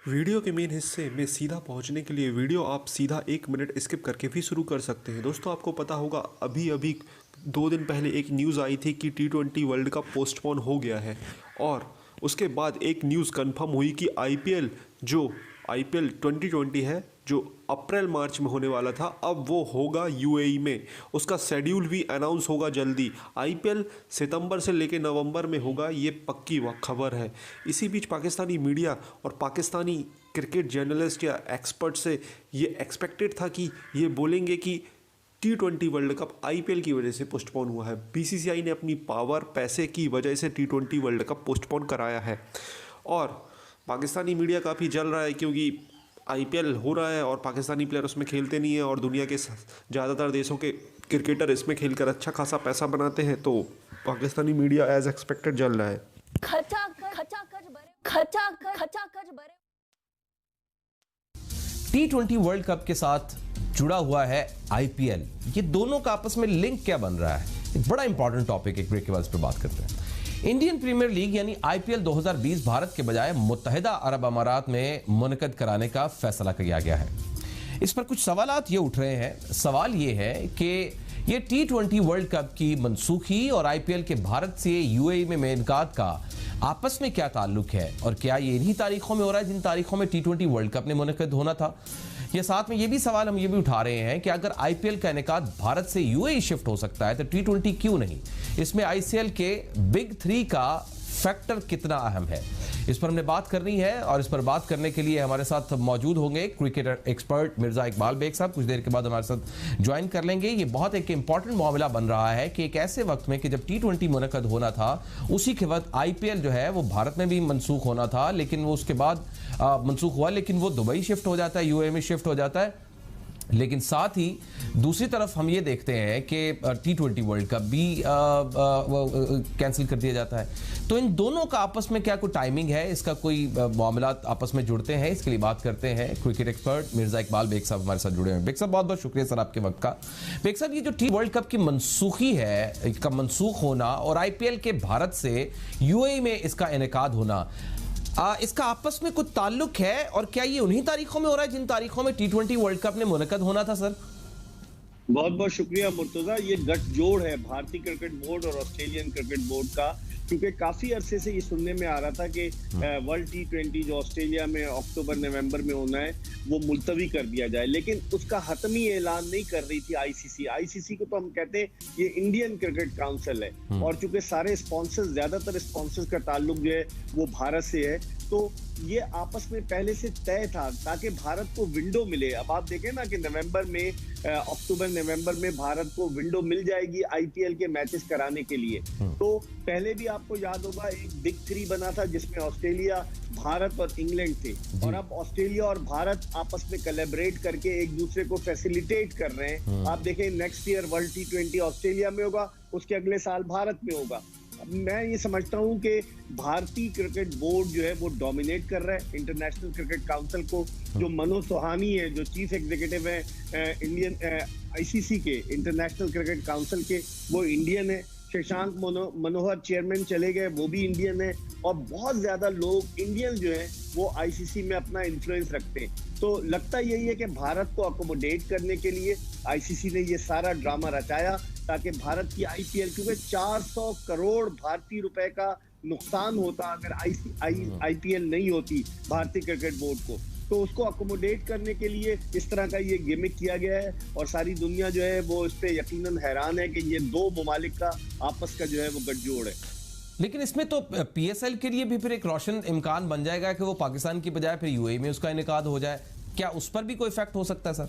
Video के main हिस्से में सीधा पहुंचने के लिए वीडियो आप सीधा 1 मिनट स्किप करके भी शुरू कर सकते हैं। दोस्तों, आपको पता होगा अभी अभी 2 दिन पहले एक न्यूज़ आई थी कि T20 वर्ल्ड कप पोस्टपोन हो गया है और उसके बाद एक न्यूज़ कंफर्म हुई कि आईपीएल 2020 है जो अप्रैल मार्च में होने वाला था, अब वो होगा यूएई में। उसका शेड्यूल भी अनाउंस होगा जल्दी। आईपीएल सितंबर से लेकर नवंबर में होगा, ये पक्की खबर है। इसी बीच पाकिस्तानी मीडिया और पाकिस्तानी क्रिकेट जर्नलिस्ट या एक्सपर्ट से ये एक्सपेक्टेड था कि ये बोलेंगे कि T20 वर्ल्ड कप आईपीएल की वजह से पोस्टपोन हुआ है। बीसीसीआई ने अपनी पावर पैसे की वजह से T20 वर्ल्ड कप पोस्टपोन कराया है और पाकिस्तानी मीडिया काफ़ी जल रहा है क्योंकि आईपीएल हो रहा है और पाकिस्तानी प्लेयर उसमें खेलते नहीं हैं और दुनिया के ज़्यादातर देशों के क्रिकेटर इसमें खेलकर अच्छा खासा पैसा बनाते हैं, तो पाकिस्तानी मीडिया एज एक्सपेक्टेड जल रहा है। T20 वर्ल्ड कप के साथ जुड़ा हुआ है आईपीएल। ये दोनों का आपस में लिंक क्या बन रहा है? एक बड़ा इंपॉर्टेंट टॉपिक, एक ब्रेक के बाद इस पर बात करते हैं। इंडियन प्रीमियर लीग यानी आईपीएल 2020 भारत के बजाय मुत्तहिदा अरब अमारात में मुनक़द कराने का फैसला किया गया है। इस पर कुछ सवालात ये उठ रहे हैं। सवाल ये है कि ये T20 वर्ल्ड कप की मनसूखी और आईपीएल के भारत से यूएई में मेनकाद का आपस में क्या ताल्लुक है और क्या ये इन्हीं तारीखों में हो रहा है जिन तारीखों में T20 वर्ल्ड कप ने मुनक़द होना था? ये साथ में ये भी सवाल हम ये भी उठा रहे हैं कि अगर आईपीएल का इनेकाद भारत से यूएई शिफ्ट हो सकता है तो T20 क्यों नहीं? इसमें आईसीएल के बिग 3 का फैक्टर कितना अहम है? इस पर हमने बात करनी है और इस पर बात करने के लिए हमारे साथ मौजूद होंगे क्रिकेटर एक्सपर्ट मिर्जा इकबाल बेग साहब। कुछ देर के बाद हमारे साथ ज्वाइन कर लेंगे। ये बहुत एक इंपॉर्टेंट मामला बन रहा है कि एक ऐसे वक्त में कि जब T20 मुनक़द होना था उसी के वक्त आईपीएल जो है वो भारत में भी मनसूख होना था, लेकिन वो उसके बाद मनसूख हुआ, लेकिन वो दुबई शिफ्ट हो जाता है, यूएई में शिफ्ट हो जाता है। लेकिन साथ ही दूसरी तरफ हम ये देखते हैं कि T20 वर्ल्ड कप भी कैंसिल कर दिया जाता है। तो इन दोनों का आपस में क्या कोई टाइमिंग है? इसका कोई मामला आपस में जुड़ते हैं? इसके लिए बात करते हैं क्रिकेट एक्सपर्ट मिर्जा इकबाल बेग साहब हमारे साथ जुड़े हैं। बेग साहब, बहुत बहुत शुक्रिया सर आपके वक्त का। बेग साहब, ये जो T वर्ल्ड कप की मनसूखी है, इसका मनसूख होना और आईपीएल के भारत से यूएई में इसका इनेकाद होना, इसका आपस में कुछ ताल्लुक है और क्या ये उन्हीं तारीखों में हो रहा है जिन तारीखों में T20 वर्ल्ड कप ने मुनक़द होना था? सर बहुत बहुत शुक्रिया मुर्तजा। ये गठजोड़ है भारतीय क्रिकेट बोर्ड और ऑस्ट्रेलियन क्रिकेट बोर्ड का, क्योंकि काफी अरसे से ये सुनने में आ रहा था कि वर्ल्ड T20 जो ऑस्ट्रेलिया में अक्टूबर नवंबर में होना है वो मुलतवी कर दिया जाए, लेकिन उसका हतमी ऐलान नहीं कर रही थी आईसीसी को। तो हम कहते हैं ये इंडियन क्रिकेट काउंसिल है और चूंकि सारे स्पॉन्सर्स, ज्यादातर स्पॉन्सर्स का ताल्लुक जो है वो भारत से है, तो ये आपस में पहले से तय था ताकि भारत को विंडो मिले। अब आप देखें ना कि नवंबर में, अक्टूबर नवंबर में भारत को विंडो मिल जाएगी आईपीएल के मैचेस कराने के लिए। तो पहले भी आपको याद होगा एक बिग 3 बना था जिसमें ऑस्ट्रेलिया, भारत और इंग्लैंड थे, और अब ऑस्ट्रेलिया और भारत आपस में कोलैबोरेट करके एक दूसरे को फैसिलिटेट कर रहे हैं। आप देखें next year world T20 Australia में होगा, उसके अगले साल भारत में होगा। मैं ये समझता हूं कि भारतीय क्रिकेट बोर्ड जो है वो डोमिनेट कर रहा है इंटरनेशनल क्रिकेट काउंसिल को। जो मनोज सोहानी है, जो चीफ एग्जीक्यूटिव है इंडियन आईसीसी के, इंटरनेशनल क्रिकेट काउंसिल के, वो इंडियन है। शशांक मनोहर चेयरमैन चले गए, वो भी इंडियन है, और बहुत ज्यादा लोग इंडियन जो है वो आईसीसी में अपना इन्फ्लुएंस रखते हैं। तो लगता यही है कि भारत को अकोमोडेट करने के लिए आईसीसी ने ये सारा ड्रामा रचाया ताकि भारत की आईपीएल, क्योंकि 400 करोड़ भारतीय रुपए का नुकसान होता अगर आईपीएल नहीं होती भारतीय क्रिकेट बोर्ड को, तो उसको अकोमोडेट करने के लिए इस तरह का ये गिमिक किया गया है। और सारी दुनिया जो है वो इस पे यकीनन हैरान है कि ये दो ममालिक का आपस का जो है वो गठजोड़ है। लेकिन इसमें तो पीएसएल के लिए भी फिर एक रोशन इम्कान बन जाएगा कि वो पाकिस्तान की बजाय फिर यूएई में उसका इनेकाद हो जाए। क्या उस पर भी कोई इफेक्ट हो सकता है सर?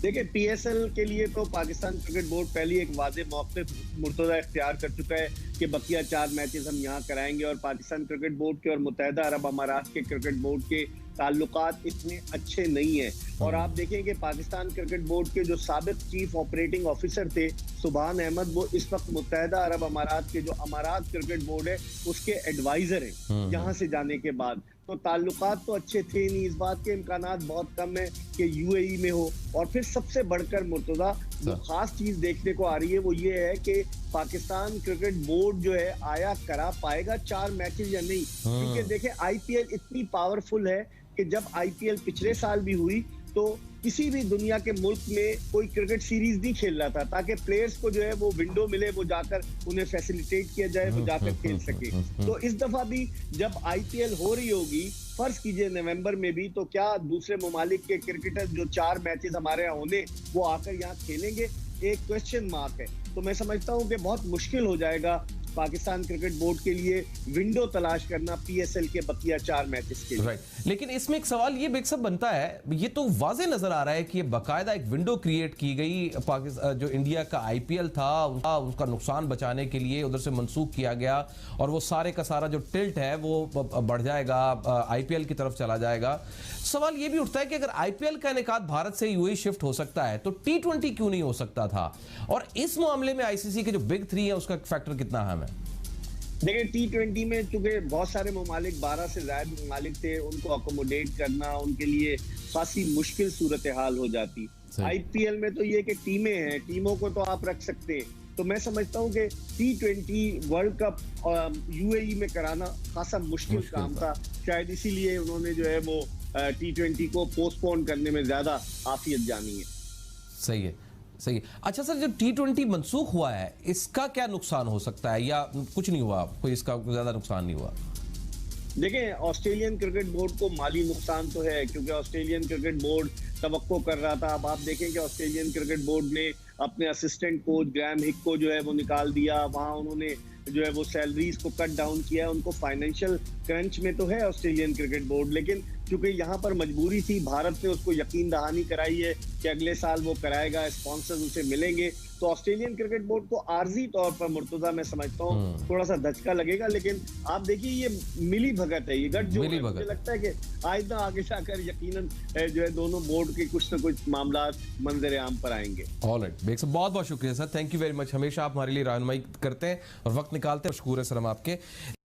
देखिए, पीएसएल के लिए तो पाकिस्तान क्रिकेट बोर्ड पहले एक वाज़ेह मौक़िफ़ मुर्तज़ा इख्तियार कर चुका है कि बकिया 4 मैचेस हम यहाँ कराएंगे, और पाकिस्तान क्रिकेट बोर्ड के और मुत्तहिदा अरब अमारात के क्रिकेट बोर्ड के ताल्लुकात इतने अच्छे नहीं है। और आप देखें कि पाकिस्तान क्रिकेट बोर्ड के जो साबिक चीफ ऑपरेटिंग ऑफिसर थे सुभान अहमद, वो इस वक्त मुत्तहिदा अरब अमारात के जो अमारात क्रिकेट बोर्ड है उसके एडवाइजर हैं यहाँ से जाने के बाद। तो ताल्लुकात तो अच्छे थे नहीं, इस बात के इम्कानात बहुत कम है कि यूएई में हो। और फिर सबसे बढ़कर मुर्तजा जो खास चीज देखने को आ रही है वो ये है कि पाकिस्तान क्रिकेट बोर्ड जो है आया करा पाएगा 4 मैचेस या नहीं, क्योंकि देखें आईपीएल इतनी पावरफुल है कि जब आईपीएल पिछले साल भी हुई तो किसी भी दुनिया के मुल्क में कोई क्रिकेट सीरीज नहीं खेल रहा था, ताकि प्लेयर्स को जो है वो विंडो मिले, वो जाकर उन्हें फैसिलिटेट किया जाए, वो जाकर खेल सके। तो इस दफा भी जब आईपीएल हो रही होगी, फर्ज कीजिए नवंबर में भी, तो क्या दूसरे ममालिक के क्रिकेटर जो 4 मैचेस हमारे यहाँ होने वो आकर यहाँ खेलेंगे? एक क्वेश्चन मार्क है। तो मैं समझता हूँ कि बहुत मुश्किल हो जाएगा पाकिस्तान क्रिकेट बोर्ड के लिए विंडो तलाश करना पीएसएल के बकिया 4 मैचेस के लिए। राइट। लेकिन इसमें एक सवाल ये बेशक बनता है, ये तो वाज़े नजर आ रहा है कि ये बाकायदा एक विंडो क्रिएट की गई, पाकिस्तान जो इंडिया का आईपीएल था उसका नुकसान बचाने के लिए उधर से मंसूख किया गया, और वो सारे का सारा जो टिल्ट है वो बढ़ जाएगा, आईपीएल की तरफ चला जाएगा। सवाल ये भी उठता है कि अगर आईपीएल का इनेकाद भारत से यूएई शिफ्ट हो सकता है तो टी20 क्यों नहीं हो सकता था? और इस मामले में आईसीसी के जो बिग 3 है उसका फैक्टर कितना अहम है? देखिए टी20 में चूंकि बहुत सारे ममालिक, 12 से ज्यादा ममालिक थे, उनको अकोमोडेट करना उनके लिए खासी मुश्किल सूरत हाल हो जाती। आईपीएल में तो ये कि टीमें हैं, टीमों को तो आप रख सकते हैं। तो मैं समझता हूँ कि टी20 वर्ल्ड कप यूएई में कराना खासा मुश्किल काम था, शायद इसीलिए उन्होंने जो है वो टी20 को पोस्टपोन करने में ज्यादा आफियत जानी है। सही है, सही है। अच्छा सर, जब टी20 मनसूख हुआ है इसका क्या नुकसान हो सकता है, या कुछ नहीं हुआ, कोई इसका ज्यादा नुकसान नहीं हुआ? देखें ऑस्ट्रेलियन क्रिकेट बोर्ड को माली नुकसान तो है, क्योंकि ऑस्ट्रेलियन क्रिकेट बोर्ड तवक्को कर रहा था। अब आप देखें कि ऑस्ट्रेलियन क्रिकेट बोर्ड ने अपने असिस्टेंट कोच ग्रैम हिक को जो है वो निकाल दिया, वहां उन्होंने जो है वो सैलरीज को कट डाउन किया है। उनको फाइनेंशियल क्रंच में तो है ऑस्ट्रेलियन क्रिकेट बोर्ड, लेकिन क्योंकि यहाँ पर मजबूरी थी, भारत ने उसको यकीन दहानी कराई है कि अगले साल वो कराएगा, स्पॉन्सर्स उसे मिलेंगे। तो ऑस्ट्रेलियन क्रिकेट बोर्ड को आर्जी तौर पर मुर्तजा मैं समझता हूँ थोड़ा सा धचका लगेगा, लेकिन आप देखिए ये मिली भगत है, ये गठजोड़ है। मुझे लगता है कि आज ना आगे जाकर यकीनन जो है दोनों बोर्ड के कुछ न कुछ मामला मंजर आम पर आएंगे। ऑलराइट, बहुत बहुत शुक्रिया sir, thank you very much. हमेशा आप हमारे लिए रहनुमाई करते हैं और वक्त निकालते हैं। शुक्र है सर हम आपके।